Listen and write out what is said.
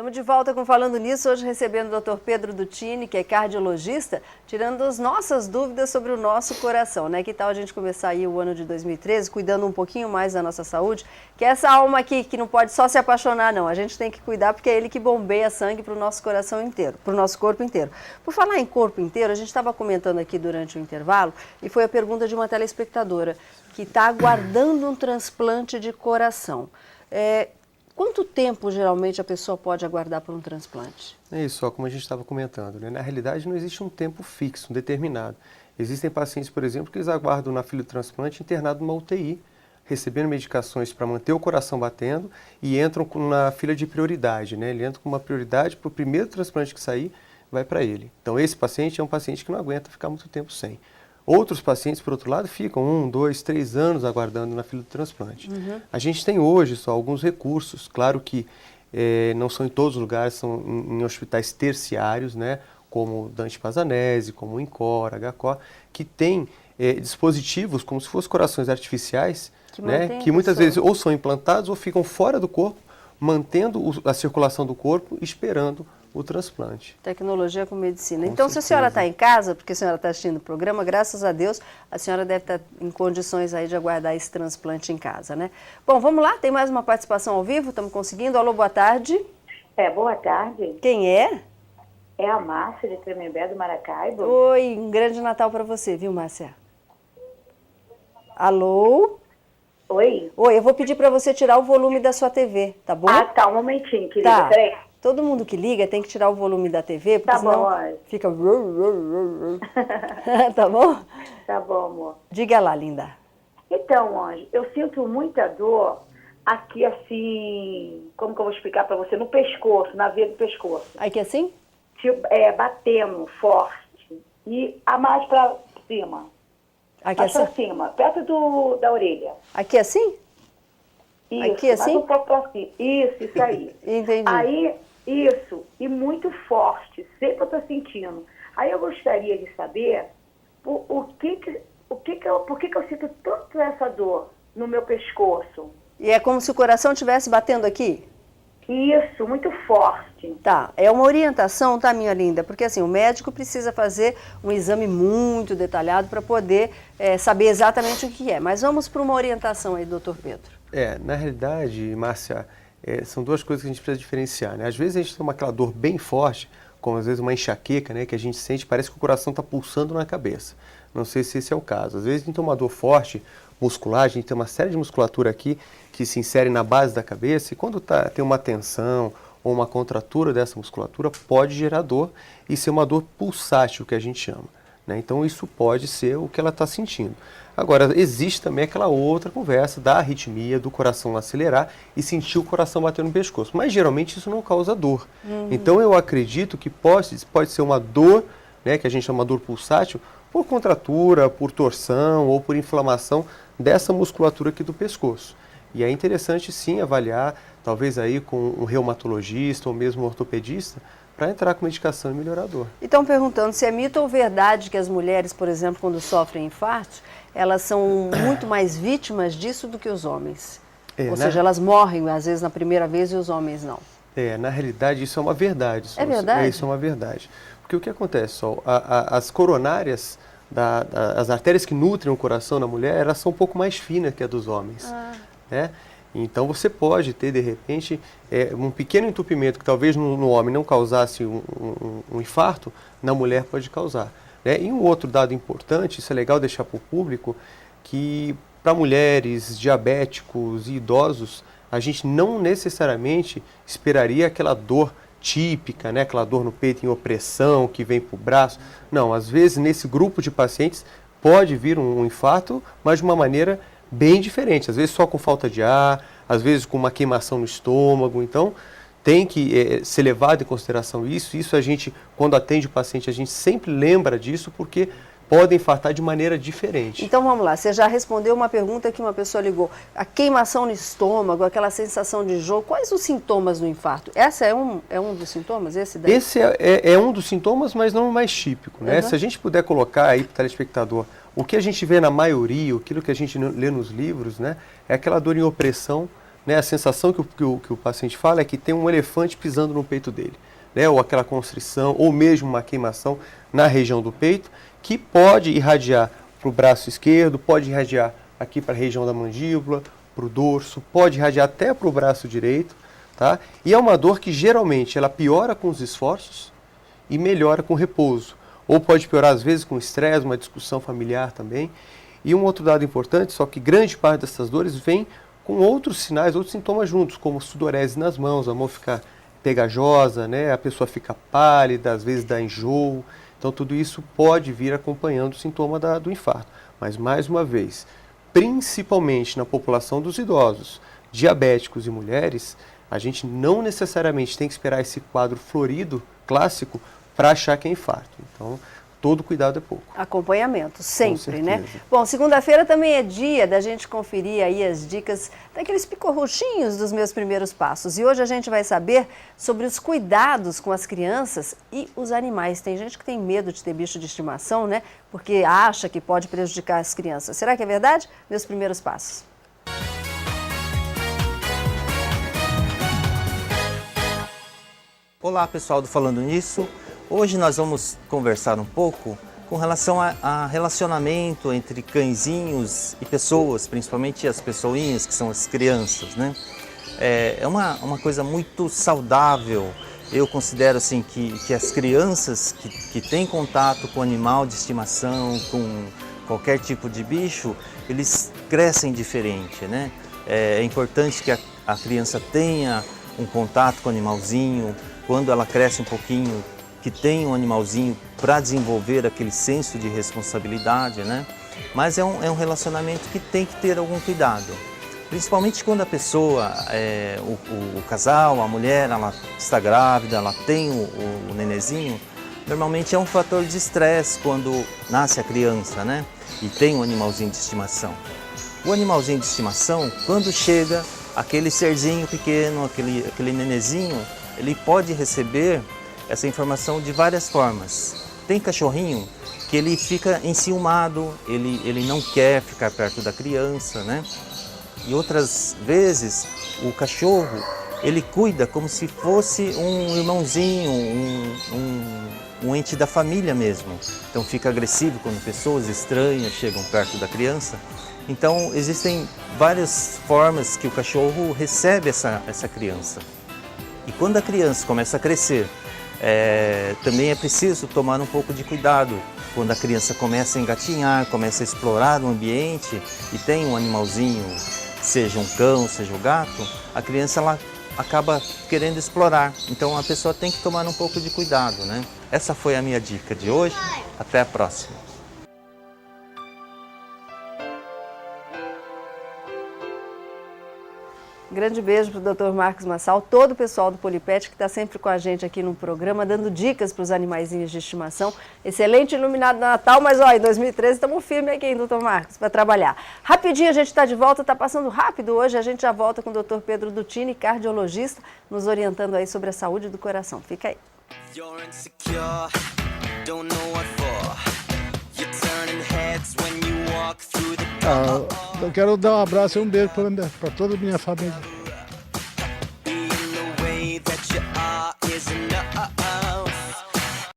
Estamos de volta com Falando Nisso, hoje recebendo o Dr. Pedro Dutini, que é cardiologista, tirando as nossas dúvidas sobre o nosso coração, né? Que tal a gente começar aí o ano de 2013 cuidando um pouquinho mais da nossa saúde, que é essa alma aqui que não pode só se apaixonar, não. A gente tem que cuidar porque é ele que bombeia sangue para o nosso coração inteiro, para o nosso corpo inteiro. Por falar em corpo inteiro, a gente estava comentando aqui durante o intervalo e foi a pergunta de uma telespectadora que está aguardando um transplante de coração. Quanto tempo, geralmente, a pessoa pode aguardar por um transplante? É isso, ó, como a gente estava comentando, né? Na realidade, não existe um tempo fixo, determinado. Existem pacientes, por exemplo, que eles aguardam na fila do transplante internado numa UTI, recebendo medicações para manter o coração batendo e entram na fila de prioridade, né? Ele entra com uma prioridade para o primeiro transplante que sair, vai para ele. Então, esse paciente é um paciente que não aguenta ficar muito tempo sem. Outros pacientes, por outro lado, ficam 1, 2, 3 anos aguardando na fila do transplante. A gente tem hoje só alguns recursos, claro que não são em todos os lugares, são em hospitais terciários, né, como o Dante Pazanese, como o INCOR, HCOR, que tem dispositivos como se fossem corações artificiais, que muitas vezes ou são implantados ou ficam fora do corpo, mantendo a circulação do corpo, esperando o transplante. Tecnologia com medicina. Com então, certeza. Se a senhora está em casa, porque a senhora está assistindo o programa, graças a Deus, a senhora deve estar em condições aí de aguardar esse transplante em casa, né? Bom, vamos lá, tem mais uma participação ao vivo, estamos conseguindo. Alô, boa tarde. Boa tarde. Quem é? É a Márcia de Tremembé do Maracaibo. Oi, um grande Natal para você, viu, Márcia? Alô? Oi? Oi, eu vou pedir para você tirar o volume da sua TV, tá bom? Ah, tá, um momentinho, querida. Tá. Peraí. Todo mundo que liga tem que tirar o volume da TV, porque Tá senão bom. fica... Tá bom? Tá bom, amor. Diga lá, linda. Então, Anjo, eu sinto muita dor aqui, assim, como que eu vou explicar pra você? No pescoço, na veia do pescoço. Aqui assim? Tipo, batendo forte. E a mais pra cima. Aqui Mais assim? pra cima, perto da orelha. Aqui assim? Isso, Aqui assim? mais um pouco pra cima. Isso aí. Entendi. Aí, isso, e muito forte, sempre eu tô sentindo. Aí eu gostaria de saber por que eu sinto tanto essa dor no meu pescoço. E é como se o coração estivesse batendo aqui? Isso, muito forte. Tá, é uma orientação, tá, minha linda? Porque assim, o médico precisa fazer um exame muito detalhado para poder saber exatamente o que é. Mas vamos para uma orientação aí, doutor Pedro. Na realidade, Márcia, são duas coisas que a gente precisa diferenciar, né? Às vezes a gente tem aquela dor bem forte, como às vezes uma enxaqueca, né, que a gente sente, parece que o coração está pulsando na cabeça. Não sei se esse é o caso. Às vezes a gente tem uma dor forte, muscular, a gente tem uma série de musculatura aqui que se insere na base da cabeça e quando tem uma tensão ou uma contratura dessa musculatura, pode gerar dor e ser uma dor pulsátil, que a gente chama, né? Então isso pode ser o que ela está sentindo. Agora, existe também aquela outra conversa da arritmia, do coração acelerar e sentir o coração bater no pescoço. Mas geralmente isso não causa dor. Então eu acredito que pode ser uma dor, né, que a gente chama dor pulsátil, por contratura, por torção ou por inflamação dessa musculatura aqui do pescoço. E é interessante sim avaliar, talvez aí com um reumatologista ou mesmo um ortopedista, para entrar com medicação e melhorar a dor. E estão perguntando se é mito ou verdade que as mulheres, por exemplo, quando sofrem infartos, elas são muito mais vítimas disso do que os homens. Ou seja, elas morrem às vezes na primeira vez e os homens não. Na realidade isso é uma verdade. É verdade? Isso é uma verdade. Porque o que acontece, as coronárias, as artérias que nutrem o coração na mulher, elas são um pouco mais finas que a dos homens. Né? Então você pode ter, de repente, um pequeno entupimento que talvez no homem não causasse um infarto, na mulher pode causar. Né? E um outro dado importante, isso é legal deixar para o público, que para mulheres, diabéticos e idosos, a gente não necessariamente esperaria aquela dor típica, né? Aquela dor no peito em opressão que vem para o braço. Não, às vezes nesse grupo de pacientes pode vir um infarto, mas de uma maneira bem diferente, às vezes só com falta de ar, às vezes com uma queimação no estômago. Então tem que ser levado em consideração isso a gente, quando atende o paciente, a gente sempre lembra disso porque podem infartar de maneira diferente. Então vamos lá, você já respondeu uma pergunta que uma pessoa ligou. A queimação no estômago, aquela sensação de enjoo, quais os sintomas do infarto? Esse é um dos sintomas? Esse é um dos sintomas, mas não o mais típico, né? Se a gente puder colocar aí para o telespectador o que a gente vê na maioria, aquilo que a gente lê nos livros, né, é aquela dor em opressão né, a sensação que o paciente fala é que tem um elefante pisando no peito dele, né, ou aquela constrição, ou mesmo uma queimação na região do peito, que pode irradiar para o braço esquerdo, pode irradiar aqui para a região da mandíbula, para o dorso, pode irradiar até para o braço direito, tá? E é uma dor que geralmente ela piora com os esforços e melhora com o repouso. Ou pode piorar às vezes com estresse, uma discussão familiar também. E um outro dado importante, só que grande parte dessas dores vem com outros sinais, outros sintomas juntos, como sudorese nas mãos, a mão fica pegajosa, né? A pessoa fica pálida, às vezes dá enjoo. Então tudo isso pode vir acompanhando o sintoma do infarto. Mas mais uma vez, principalmente na população dos idosos, diabéticos e mulheres, a gente não necessariamente tem que esperar esse quadro florido, clássico, para achar que é infarto. Então, todo cuidado é pouco. Acompanhamento, sempre, né? Bom, segunda-feira também é dia da gente conferir aí as dicas daqueles picorruchinhos dos meus primeiros passos. E hoje a gente vai saber sobre os cuidados com as crianças e os animais. Tem gente que tem medo de ter bicho de estimação, né? Porque acha que pode prejudicar as crianças. Será que é verdade? Meus primeiros passos. Olá pessoal do Falando Nisso, hoje nós vamos conversar um pouco com relação a relacionamento entre cãezinhos e pessoas, principalmente as pessoinhas que são as crianças, né? É uma coisa muito saudável, eu considero assim que as crianças que têm contato com animal de estimação, com qualquer tipo de bicho, eles crescem diferente, né? É importante que a criança tenha um contato com o animalzinho, quando ela cresce um pouquinho, que tem um animalzinho para desenvolver aquele senso de responsabilidade, né? Mas é um relacionamento que tem que ter algum cuidado. Principalmente quando a pessoa, o casal, a mulher, ela está grávida, ela tem o nenenzinho, normalmente é um fator de estresse quando nasce a criança, né? E tem um animalzinho de estimação. O animalzinho de estimação, quando chega aquele serzinho pequeno, aquele nenenzinho, ele pode receber essa informação de várias formas. Tem cachorrinho que ele fica enciumado, ele não quer ficar perto da criança, né? E outras vezes o cachorro, ele cuida como se fosse um irmãozinho, um ente da família mesmo. Então fica agressivo quando pessoas estranhas chegam perto da criança. Então existem várias formas que o cachorro recebe essa criança. E quando a criança começa a crescer, também é preciso tomar um pouco de cuidado. Quando a criança começa a engatinhar, começa a explorar o ambiente e tem um animalzinho, seja um cão, seja um gato, a criança ela acaba querendo explorar. Então a pessoa tem que tomar um pouco de cuidado, né? Essa foi a minha dica de hoje. Até a próxima. Grande beijo para o Dr. Marcos Massal, todo o pessoal do Polipet que está sempre com a gente aqui no programa, dando dicas para os animaizinhos de estimação. Excelente iluminado no Natal, mas ó, em 2013 estamos firmes aqui, hein, Dr. Marcos, para trabalhar. Rapidinho a gente está de volta, está passando rápido hoje, a gente já volta com o Dr. Pedro Dutini, cardiologista, nos orientando aí sobre a saúde do coração. Fica aí. Eu quero dar um abraço e um beijo para toda a minha família.